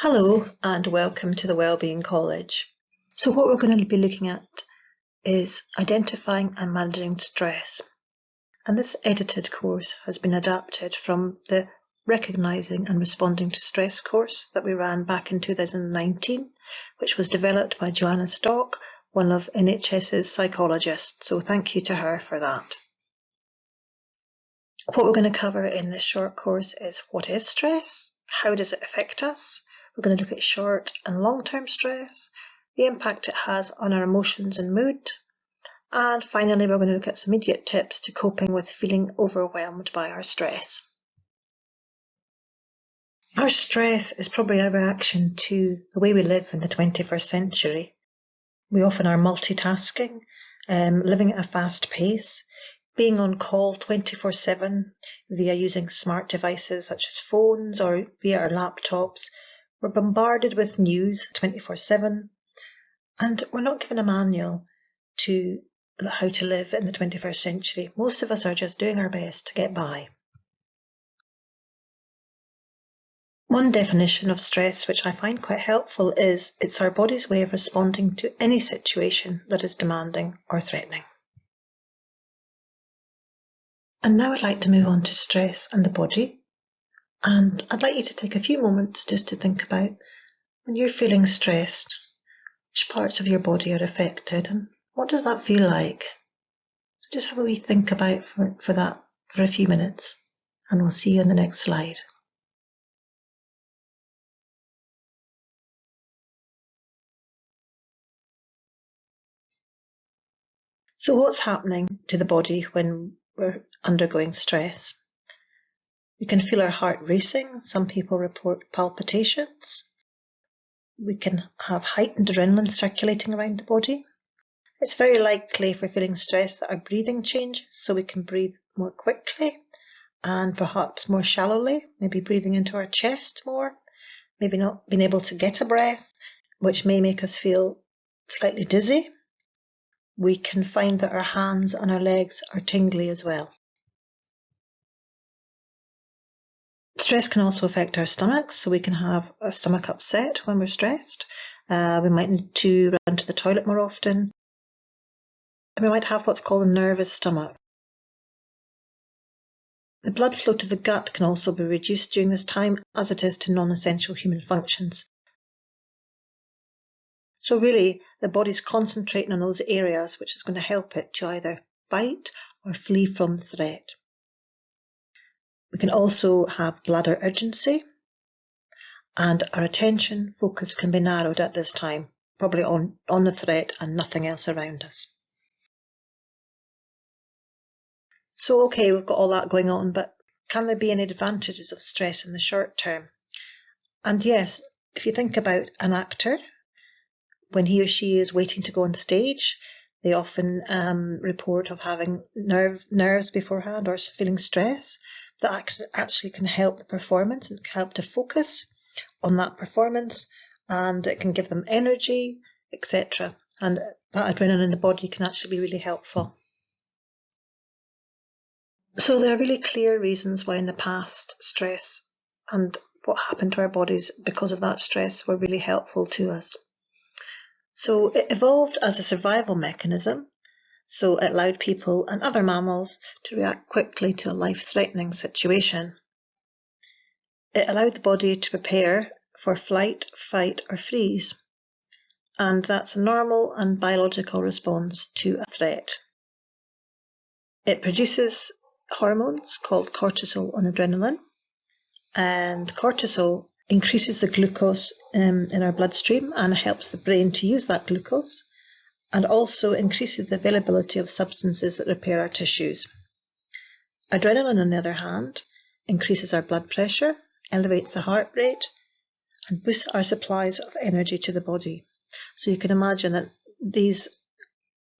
Hello and welcome to the Wellbeing College. So what we're going to be looking at is identifying and managing stress. And this edited course has been adapted from the Recognising and Responding to Stress course that we ran back in 2019, which was developed by Johanna Stock, one of NHS's psychologists. So thank you to her for that. What we're going to cover in this short course is what is stress, how does it affect us. We're going to look at short and long-term stress, the impact it has on our emotions and mood, and finally we're going to look at some immediate tips to coping with feeling overwhelmed by our stress. Our stress is probably a reaction to the way we live in the 21st century. We often are multitasking, living at a fast pace, being on call 24/7 via using smart devices such as phones or via our laptops. We're bombarded with news 24/7, and we're not given a manual to how to live in the 21st century. Most of us are just doing our best to get by. One definition of stress, which I find quite helpful, is it's our body's way of responding to any situation that is demanding or threatening. And now I'd like to move on to stress and the body. And I'd like you to take a few moments just to think about when you're feeling stressed, which parts of your body are affected and what does that feel like? So just have a wee think about for that for a few minutes, and we'll see you on the next slide. So what's happening to the body when we're undergoing stress? We can feel our heart racing. Some people report palpitations. We can have heightened adrenaline circulating around the body. It's very likely if we're feeling stressed that our breathing changes, so we can breathe more quickly and perhaps more shallowly, maybe breathing into our chest more, maybe not being able to get a breath, which may make us feel slightly dizzy. We can find that our hands and our legs are tingly as well. Stress can also affect our stomachs, so we can have a stomach upset when we're stressed. We might need to run to the toilet more often. And we might have what's called a nervous stomach. The blood flow to the gut can also be reduced during this time, as it is to non-essential human functions. So really, the body's concentrating on those areas which is going to help it to either fight or flee from the threat. We can also have bladder urgency, and our attention focus can be narrowed at this time, probably on the threat and nothing else around us. So okay, we've got all that going on, but can there be any advantages of stress in the short term? And yes, if you think about an actor, when he or she is waiting to go on stage, they often report of having nerves beforehand or feeling stress. That actually can help the performance and help to focus on that performance, and it can give them energy, etc. And that adrenaline in the body can actually be really helpful. So there are really clear reasons why in the past stress and what happened to our bodies because of that stress were really helpful to us. So it evolved as a survival mechanism. So it allowed people and other mammals to react quickly to a life-threatening situation. It allowed the body to prepare for flight, fight or freeze. And that's a normal and biological response to a threat. It produces hormones called cortisol and adrenaline. And cortisol increases the glucose in our bloodstream and helps the brain to use that glucose, and also increases the availability of substances that repair our tissues. Adrenaline, on the other hand, increases our blood pressure, elevates the heart rate, and boosts our supplies of energy to the body. So you can imagine that these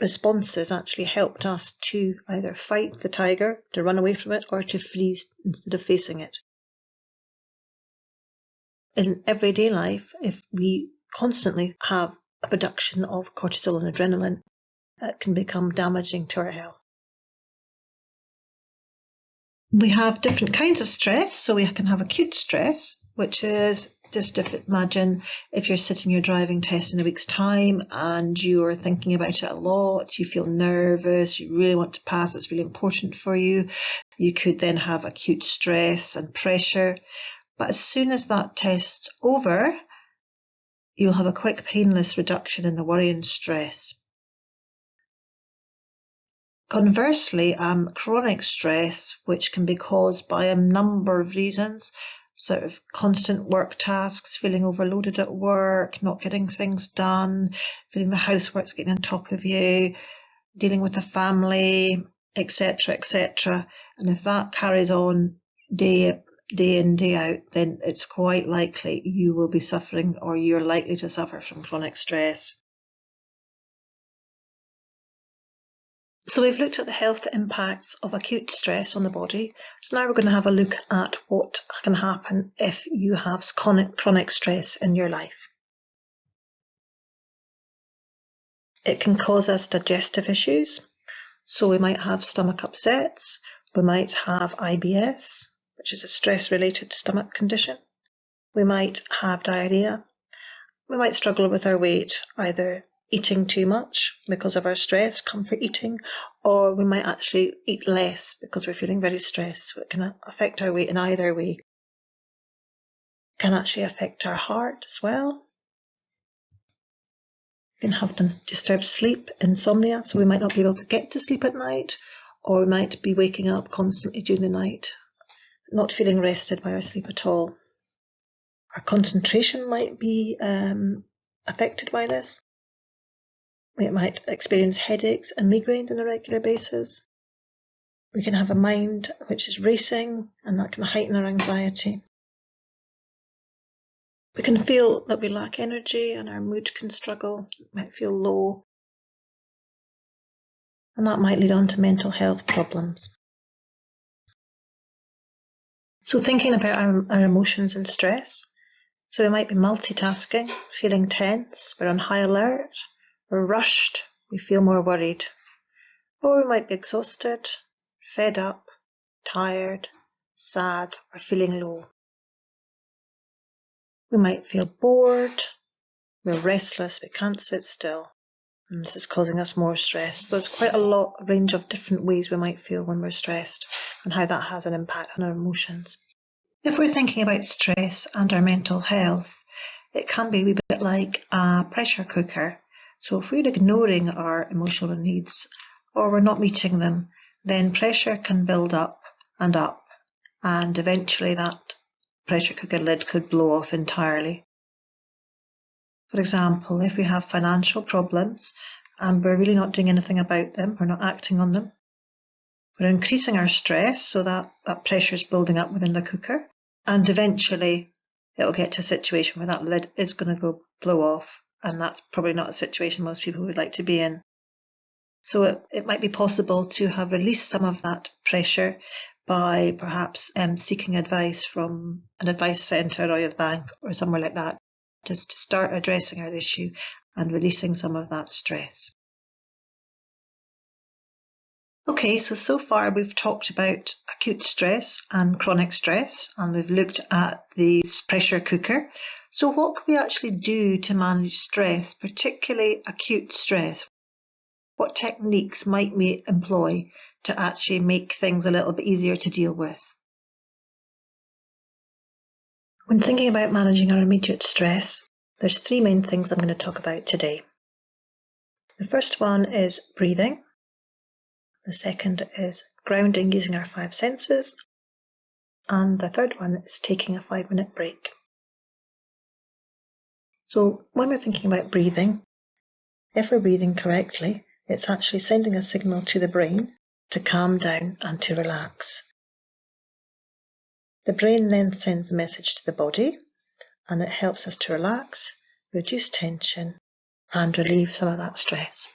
responses actually helped us to either fight the tiger, to run away from it, or to freeze instead of facing it. In everyday life, if we constantly have a production of cortisol and adrenaline, that can become damaging to our health. We have different kinds of stress. So we can have acute stress, which is Just imagine if you're sitting your driving test in a week's time and you're thinking about it a lot, you feel nervous, you really want to pass, it's really important for you. You could then have acute stress and pressure. But as soon as that test's over, you'll have a quick, painless reduction in the worry and stress. Conversely, chronic stress, which can be caused by a number of reasons, sort of constant work tasks, feeling overloaded at work, not getting things done, feeling the housework's getting on top of you, dealing with the family, etc., etc. And if that carries on day in, day out, then it's quite likely you will be suffering, or you're likely to suffer from chronic stress. So we've looked at the health impacts of acute stress on the body. So now we're going to have a look at what can happen if you have chronic stress in your life. It can cause us digestive issues. So we might have stomach upsets. We might have IBS, which is a stress-related stomach condition. We might have diarrhea. We might struggle with our weight, either eating too much because of our stress, comfort eating, or we might actually eat less because we're feeling very stressed. So it can affect our weight in either way. It can actually affect our heart as well. We can have disturbed sleep, insomnia, so we might not be able to get to sleep at night, or we might be waking up constantly during the night, not feeling rested by our sleep at all. Our concentration might be affected by this. We might experience headaches and migraines on a regular basis. We can have a mind which is racing, and that can heighten our anxiety. We can feel that we lack energy and our mood can struggle, might feel low, and that might lead on to mental health problems. So thinking about our emotions and stress, so we might be multitasking, feeling tense, we're on high alert, we're rushed, we feel more worried, or we might be exhausted, fed up, tired, sad, or feeling low. We might feel bored, we're restless, we can't sit still, and this is causing us more stress. So there's quite a range of different ways we might feel when we're stressed and how that has an impact on our emotions. If we're thinking about stress and our mental health, it can be a wee bit like a pressure cooker. So if we're ignoring our emotional needs or we're not meeting them, then pressure can build up, and eventually that pressure cooker lid could blow off entirely. For example, if we have financial problems and we're really not doing anything about them, we're not acting on them, we're increasing our stress, so that pressure is building up within the cooker, and eventually it'll get to a situation where that lid is going to blow off, and that's probably not a situation most people would like to be in. So it might be possible to have released some of that pressure by perhaps seeking advice from an advice centre or a bank or somewhere like that, just to start addressing our issue and releasing some of that stress. Okay, so far we've talked about acute stress and chronic stress, and we've looked at the pressure cooker. So what can we actually do to manage stress, particularly acute stress? What techniques might we employ to actually make things a little bit easier to deal with? When thinking about managing our immediate stress, there's three main things I'm going to talk about today. The first one is breathing. The second is grounding using our 5 senses. And the third one is taking a 5-minute break. So when we're thinking about breathing, if we're breathing correctly, it's actually sending a signal to the brain to calm down and to relax. The brain then sends the message to the body, and it helps us to relax, reduce tension, and relieve some of that stress.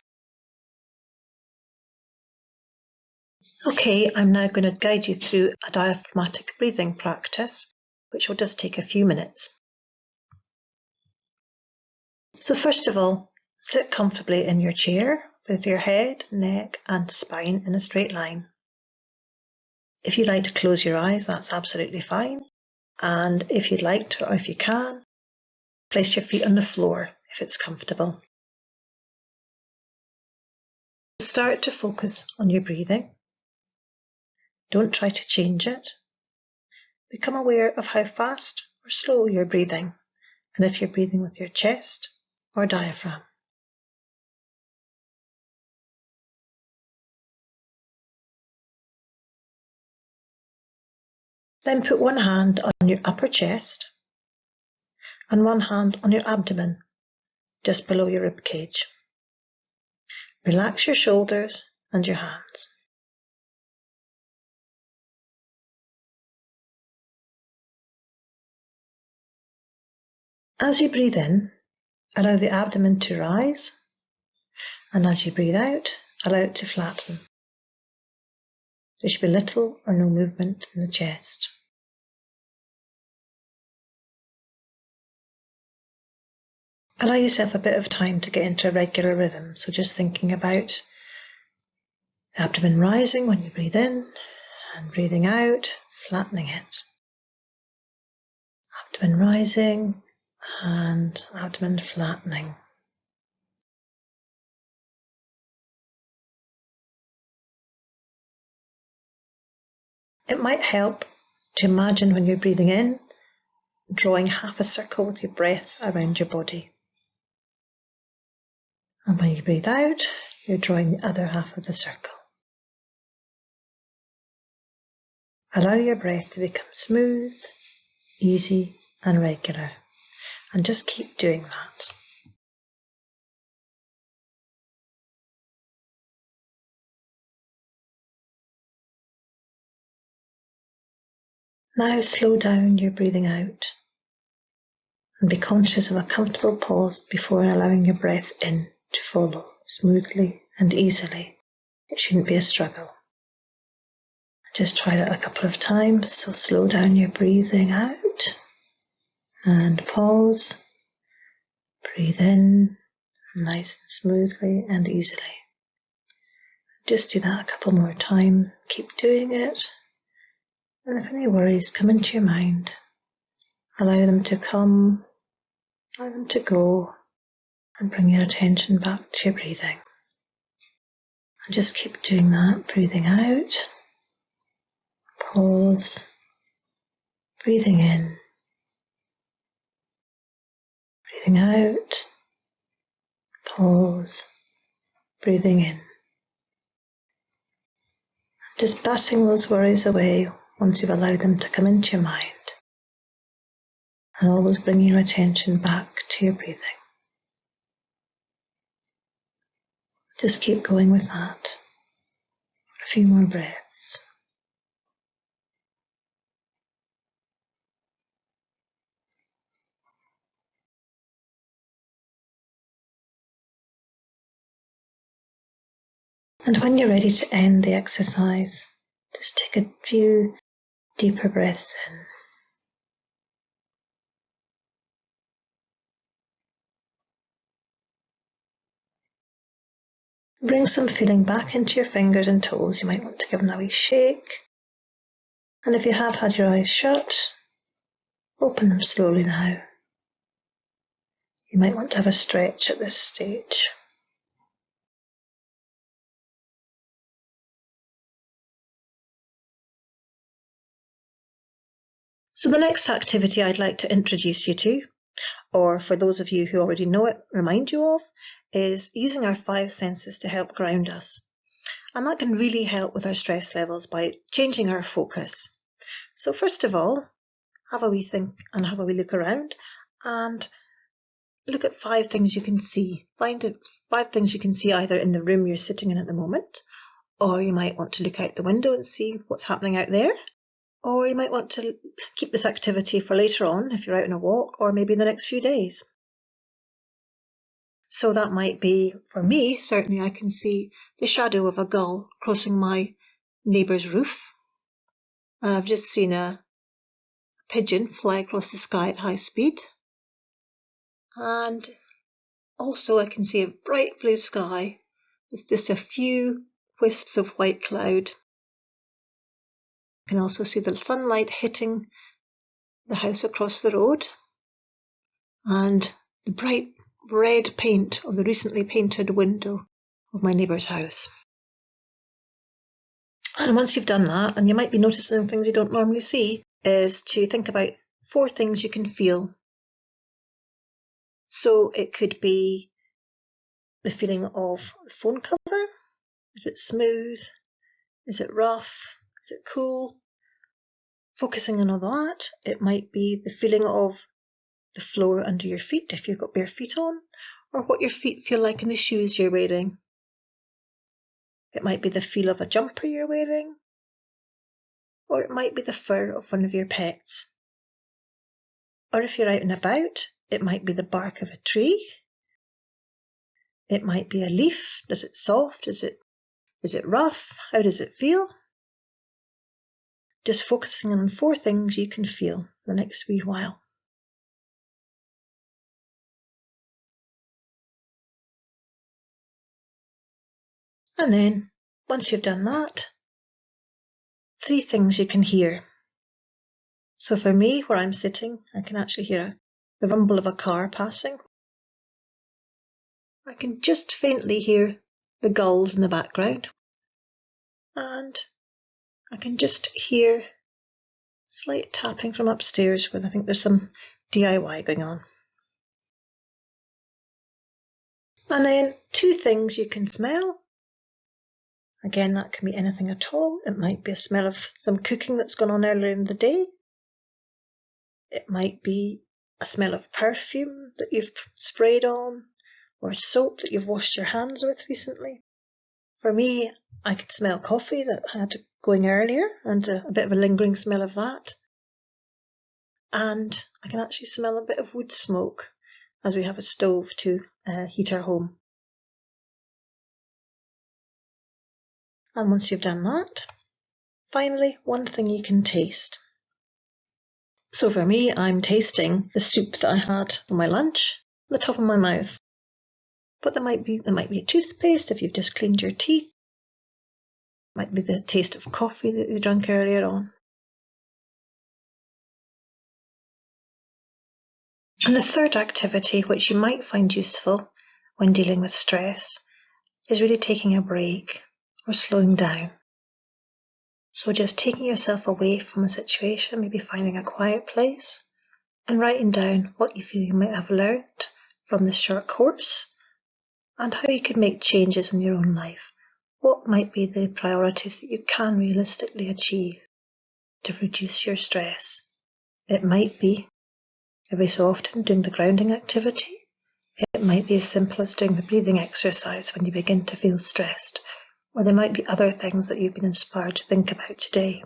Okay, I'm now going to guide you through a diaphragmatic breathing practice, which will just take a few minutes. So first of all, sit comfortably in your chair with your head, neck and spine in a straight line. If you'd like to close your eyes, that's absolutely fine. And if you'd like to, or if you can, Place your feet on the floor if it's comfortable. Start to focus on your breathing. Don't try to change it. Become aware of how fast or slow you're breathing, and if you're breathing with your chest or diaphragm. Then put one hand on your upper chest and one hand on your abdomen, just below your rib cage. Relax your shoulders and your hands. As you breathe in, allow the abdomen to rise, and as you breathe out, allow it to flatten. There should be little or no movement in the chest. Allow yourself a bit of time to get into a regular rhythm, so just thinking about the abdomen rising when you breathe in and breathing out, flattening it. Abdomen rising and abdomen flattening. It might help to imagine when you're breathing in, drawing half a circle with your breath around your body. And when you breathe out, you're drawing the other half of the circle. Allow your breath to become smooth, easy and regular. And just keep doing that. Now slow down your breathing out and be conscious of a comfortable pause before allowing your breath in to follow smoothly and easily. It shouldn't be a struggle. Just try that a couple of times. So slow down your breathing out and pause. Breathe in nice and smoothly and easily. Just do that a couple more times. Keep doing it. And if any worries come into your mind, allow them to come, allow them to go, and bring your attention back to your breathing. And just keep doing that, breathing out, pause, breathing in, breathing out, pause, breathing in. Just batting those worries away once you've allowed them to come into your mind. And always bring your attention back to your breathing. Just keep going with that for a few more breaths. And when you're ready to end the exercise, just take a few deeper breaths in. Bring some feeling back into your fingers and toes. You might want to give them a wee shake. And if you have had your eyes shut, open them slowly now. You might want to have a stretch at this stage. So the next activity I'd like to introduce you to, or for those of you who already know it, remind you of, is using our 5 senses to help ground us. And that can really help with our stress levels by changing our focus. So first of all, have a wee think and have a wee look around and look at 5 things you can see. Find 5 things you can see either in the room you're sitting in at the moment, or you might want to look out the window and see what's happening out there. Or you might want to keep this activity for later on if you're out on a walk, or maybe in the next few days. So that might be, for me, certainly I can see the shadow of a gull crossing my neighbour's roof. I've just seen a pigeon fly across the sky at high speed. And also I can see a bright blue sky with just a few wisps of white cloud. I can also see the sunlight hitting the house across the road. and the bright red paint of the recently painted window of my neighbour's house. And once you've done that, and you might be noticing things you don't normally see, is to think about 4 things you can feel. So it could be the feeling of the phone cover. Is it smooth? Is it rough? Is it cool? Focusing on all that. It might be the feeling of the floor under your feet if you've got bare feet on, or what your feet feel like in the shoes you're wearing. It might be the feel of a jumper you're wearing, or it might be the fur of one of your pets. Or if you're out and about, it might be the bark of a tree. It might be a leaf. Is it soft? Is it rough? How does it feel? Just focusing on 4 things you can feel for the next wee while. And then, once you've done that, 3 things you can hear. So for me, where I'm sitting, I can actually hear the rumble of a car passing. I can just faintly hear the gulls in the background. And I can just hear slight tapping from upstairs where I think there's some DIY going on. And then 2 things you can smell. Again, that can be anything at all. It might be a smell of some cooking that's gone on earlier in the day. It might be a smell of perfume that you've sprayed on, or soap that you've washed your hands with recently. For me, I could smell coffee that I had going earlier and a bit of a lingering smell of that. And I can actually smell a bit of wood smoke as we have a stove to heat our home. And once you've done that, finally, 1 thing you can taste. So for me, I'm tasting the soup that I had for my lunch at the top of my mouth. But there might be a toothpaste if you've just cleaned your teeth. It might be the taste of coffee that you drank earlier on. And the third activity, which you might find useful when dealing with stress, is really taking a break or slowing down. So just taking yourself away from a situation, maybe finding a quiet place, and writing down what you feel you might have learned from this short course and how you could make changes in your own life. What might be the priorities that you can realistically achieve to reduce your stress? It might be every so often doing the grounding activity. It might be as simple as doing the breathing exercise when you begin to feel stressed. Or there might be other things that you've been inspired to think about today.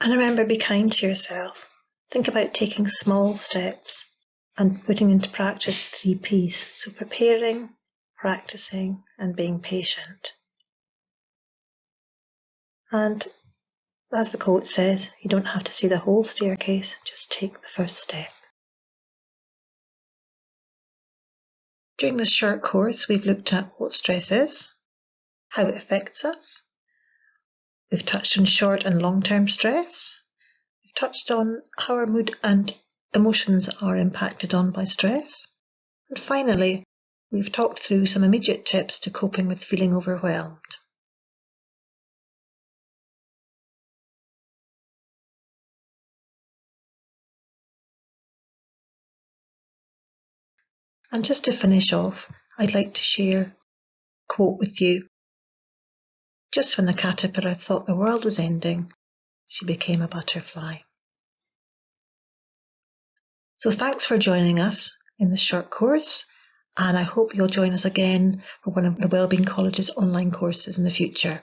And remember, be kind to yourself. Think about taking small steps and putting into practice 3 Ps. So preparing, practicing, and being patient. And as the quote says, you don't have to see the whole staircase, just take the first step. During this short course, we've looked at what stress is, how it affects us. We've touched on short and long-term stress. We've touched on how our mood and emotions are impacted on by stress. And finally, we've talked through some immediate tips to coping with feeling overwhelmed. And just to finish off, I'd like to share a quote with you. Just when the caterpillar thought the world was ending, she became a butterfly. So thanks for joining us in this short course, and I hope you'll join us again for one of the Wellbeing College's online courses in the future.